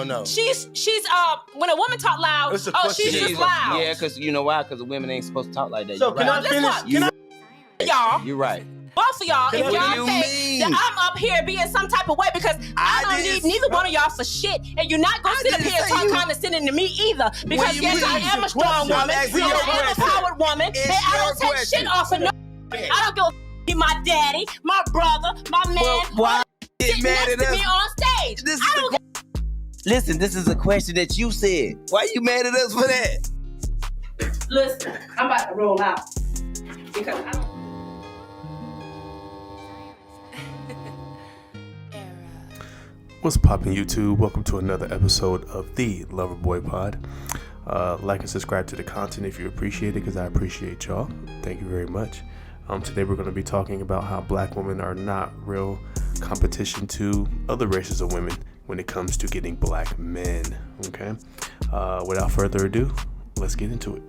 No. She's when a woman talk loud, she's just loud. Yeah, because you know why? Because the women ain't supposed to talk like that. So can I finish? Y'all. You're right. Both of y'all, if y'all say that I'm up here being some type of way, because I don't need neither one of y'all for shit, and you're not gonna sit up here and talk condescending to me either, because yes, I am a strong woman, I am a empowered woman, and I don't take shit off of no. I don't give a f*** my daddy, my brother, my man. Well, why get mad at us? Me on stage. Listen, this is a question that you said. Why you mad at us for that? Listen, I'm about to roll out because I don't. What's poppin' YouTube? Welcome to another episode of the Loverboy Pod. Like and subscribe to the content if you appreciate it, because I appreciate y'all. Thank you very much. Today we're going to be talking about how black women are not real competition to other races of women when it comes to getting black men. Okay. Without further ado, let's get into it.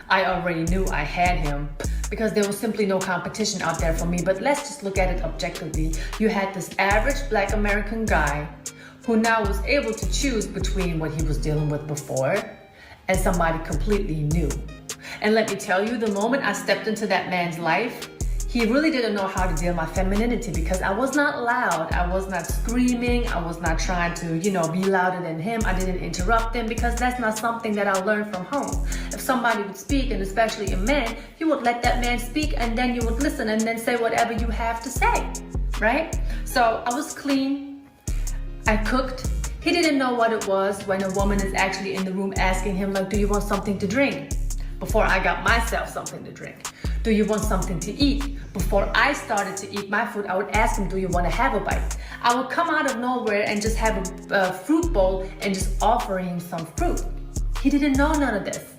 I already knew I had him because there was simply no competition out there for me. But let's just look at it objectively. You had this average black American guy who now was able to choose between what he was dealing with before and somebody completely new. And let me tell you, the moment I stepped into that man's life, he really didn't know how to deal with my femininity, because I was not loud. I was not screaming. I was not trying to, be louder than him. I didn't interrupt him, because that's not something that I learned from home. If somebody would speak, and especially a man, you would let that man speak, and then you would listen and then say whatever you have to say, right? So I was clean. I cooked. He didn't know what it was when a woman is actually in the room asking him, like, do you want something to drink? Before I got myself something to drink. Do you want something to eat? Before I started to eat my food, I would ask him, do you want to have a bite? I would come out of nowhere and just have a fruit bowl and just offer him some fruit. He didn't know none of this.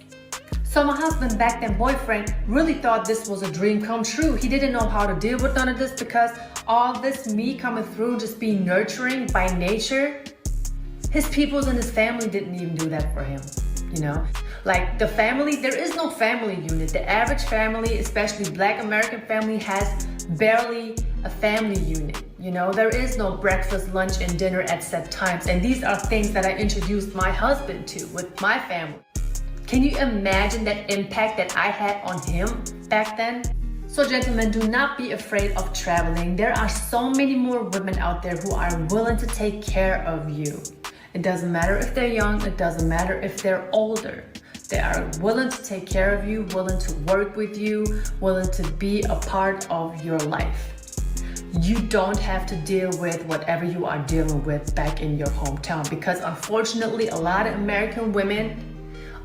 So my husband, back then boyfriend, really thought this was a dream come true. He didn't know how to deal with none of this, because all this me coming through, just being nurturing by nature, his peoples and his family didn't even do that for him, Like the family, there is no family unit. The average family, especially black American family, has barely a family unit. There is no breakfast, lunch, and dinner at set times. And these are things that I introduced my husband to with my family. Can you imagine that impact that I had on him back then? So gentlemen, do not be afraid of traveling. There are so many more women out there who are willing to take care of you. It doesn't matter if they're young. It doesn't matter if they're older. They are willing to take care of you, willing to work with you, willing to be a part of your life. You don't have to deal with whatever you are dealing with back in your hometown, because unfortunately, a lot of American women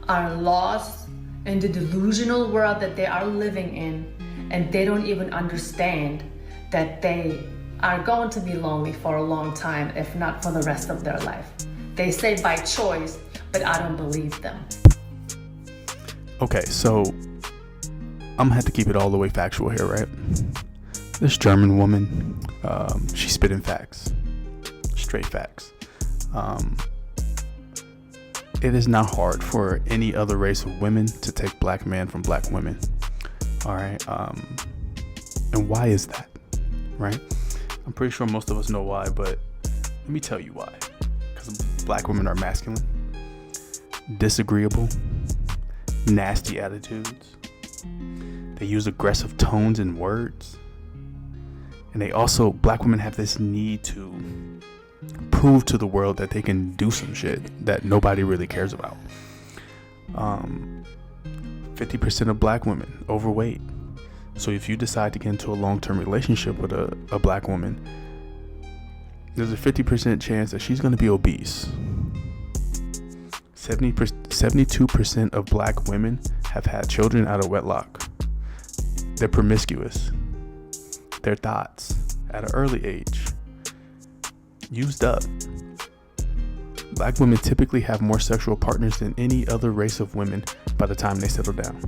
are lost in the delusional world that they are living in, and they don't even understand that they are going to be lonely for a long time, if not for the rest of their life. They say by choice, but I don't believe them. Okay, so I'm gonna have to keep it all the way factual here, right? This German woman, she's spitting facts, straight facts. It is not hard for any other race of women to take black men from black women. All right, and why is that, right? I'm pretty sure most of us know why, but let me tell you why. Because black women are masculine, disagreeable, nasty attitudes. They use aggressive tones and words. And black women have this need to prove to the world that they can do some shit that nobody really cares about. 50% of black women overweight. So if you decide to get into a long-term relationship with a black woman, there's a 50% chance that she's going to be obese. 72% of black women have had children out of wedlock. They're promiscuous. Their thoughts at an early age used up. Black women typically have more sexual partners than any other race of women by the time they settle down.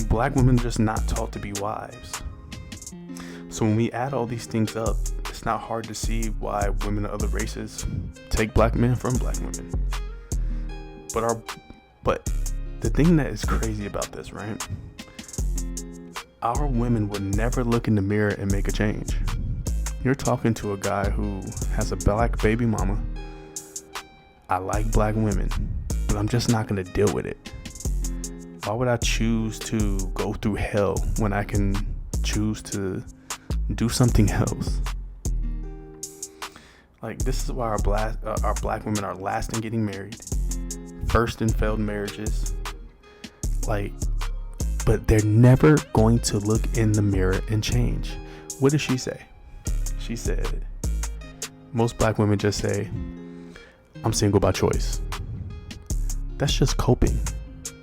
Black women are just not taught to be wives. So when we add all these things up, it's not hard to see why women of other races take black men from black women. But the thing that is crazy about this, right? Our women would never look in the mirror and make a change. You're talking to a guy who has a black baby mama. I like black women, but I'm just not going to deal with it. Why would I choose to go through hell when I can choose to do something else? Like, this is why our black women are last in getting married, first in failed marriages. Like, but they're never going to look in the mirror and change. What did she say? She said, most black women just say, I'm single by choice. That's just coping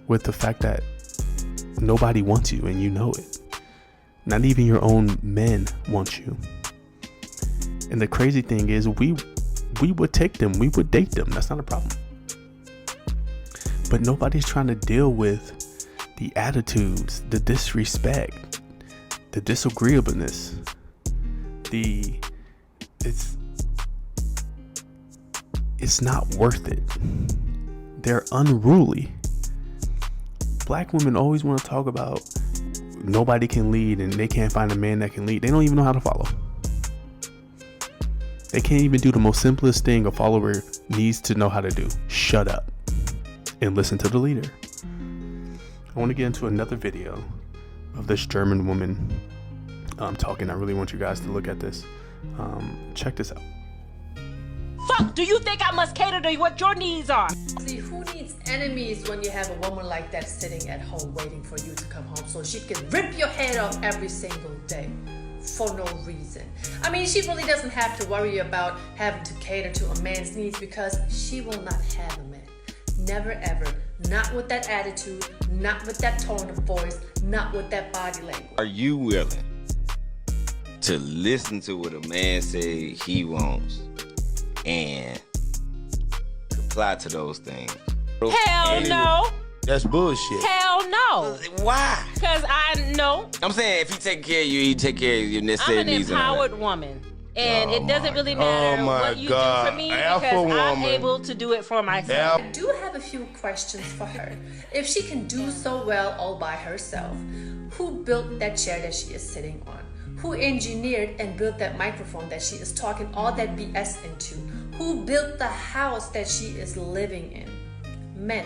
with the fact that nobody wants you and you know it. Not even your own men want you. And the crazy thing is we would take them, we would date them. That's not a problem. But nobody's trying to deal with the attitudes, the disrespect, the disagreeableness, it's not worth it. They're unruly. Black women always want to talk about nobody can lead and they can't find a man that can lead. They don't even know how to follow. They can't even do the most simplest thing a follower needs to know how to do. Shut up and listen to the leader. I want to get into another video of this German woman talking. I really want you guys to look at this. Check this out. Fuck, do you think I must cater to what your needs are? See, who needs enemies when you have a woman like that sitting at home waiting for you to come home so she can rip your head off every single day for no reason? I mean, she really doesn't have to worry about having to cater to a man's needs because she will not have a man. Never ever. Not with that attitude, not with that tone of voice, not with that body language. Are you willing to listen to what a man say he wants and comply to those things? Hell no. That's bullshit. Hell no. Why? Because I know I'm saying if he take care of you, he take care of your I'm necessary an needs. empowered woman. And it doesn't really matter what you do for me because I'm able to do it for myself. I do have a few questions for her. If she can do so well all by herself, who built that chair that she is sitting on? Who engineered and built that microphone that she is talking all that BS into? Who built the house that she is living in? Men.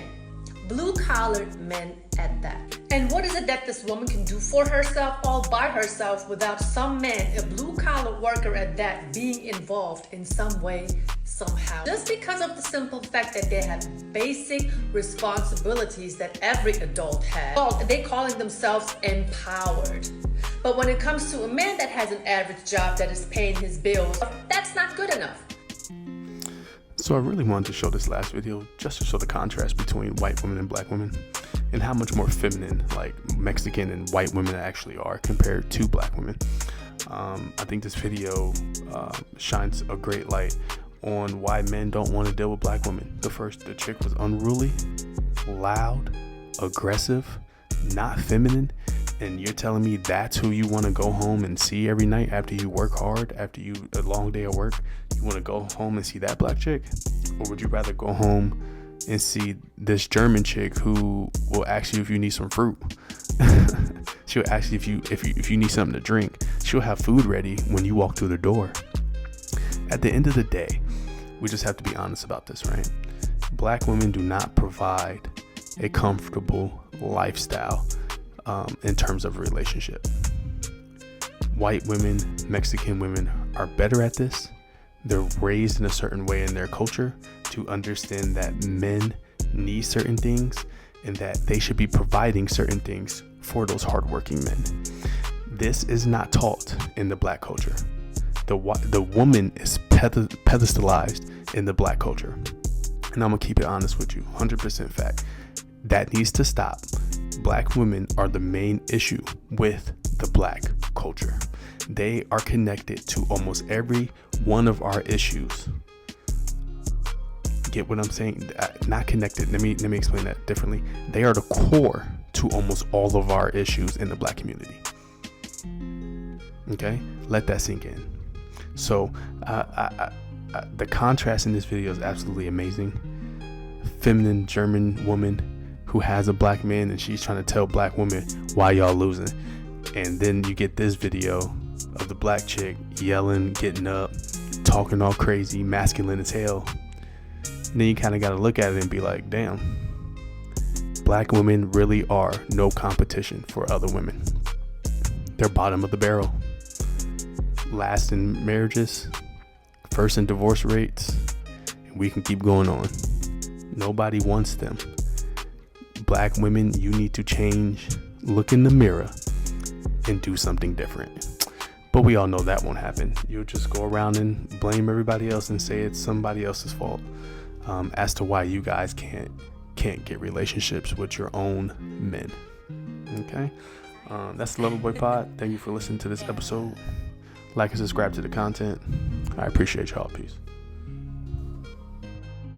Blue-collar men at that. And what is it that this woman can do for herself all by herself without some man, a blue-collar worker at that, being involved in some way, somehow? Just because of the simple fact that they have basic responsibilities that every adult has. Well, they calling themselves empowered. But when it comes to a man that has an average job that is paying his bills, that's not good enough. So I really wanted to show this last video just to show the contrast between white women and black women and how much more feminine like Mexican and white women actually are compared to black women. I think this video shines a great light on why men don't want to deal with black women. The chick was unruly, loud, aggressive, not feminine, and you're telling me that's who you want to go home and see every night after you work hard, after a long day of work? You want to go home and see that black chick? Or would you rather go home and see this German chick who will ask you if you need some fruit? She'll ask you if you need something to drink. She'll have food ready when you walk through the door. At the end of the day, we just have to be honest about this, right? Black women do not provide a comfortable lifestyle in terms of a relationship. White women, Mexican women are better at this. They're raised in a certain way in their culture to understand that men need certain things and that they should be providing certain things for those hardworking men. This is not taught in the black culture. The woman is pedestalized in the black culture. And I'm gonna keep it honest with you, 100% fact. That needs to stop. Black women are the main issue with the black culture. They are connected to almost every one of our issues. Get what I'm saying? Not connected. Let me explain that differently. They are the core to almost all of our issues in the black community. Okay? Let that sink in. So the contrast in this video is absolutely amazing. Feminine German woman who has a black man and she's trying to tell black women why y'all losing. And then you get this video of of the black chick yelling, getting up, talking all crazy, masculine as hell. And then you kind of got to look at it and be like, damn, black women really are no competition for other women. They're bottom of the barrel. Last in marriages, first in divorce rates, and we can keep going on. Nobody wants them. Black women, you need to change, look in the mirror, and do something different. But we all know that won't happen. You'll just go around and blame everybody else and say it's somebody else's fault as to why you guys can't get relationships with your own men. Okay? That's the Loverboy Pod. Thank you for listening to this episode. Like and subscribe to the content. I appreciate y'all. Peace.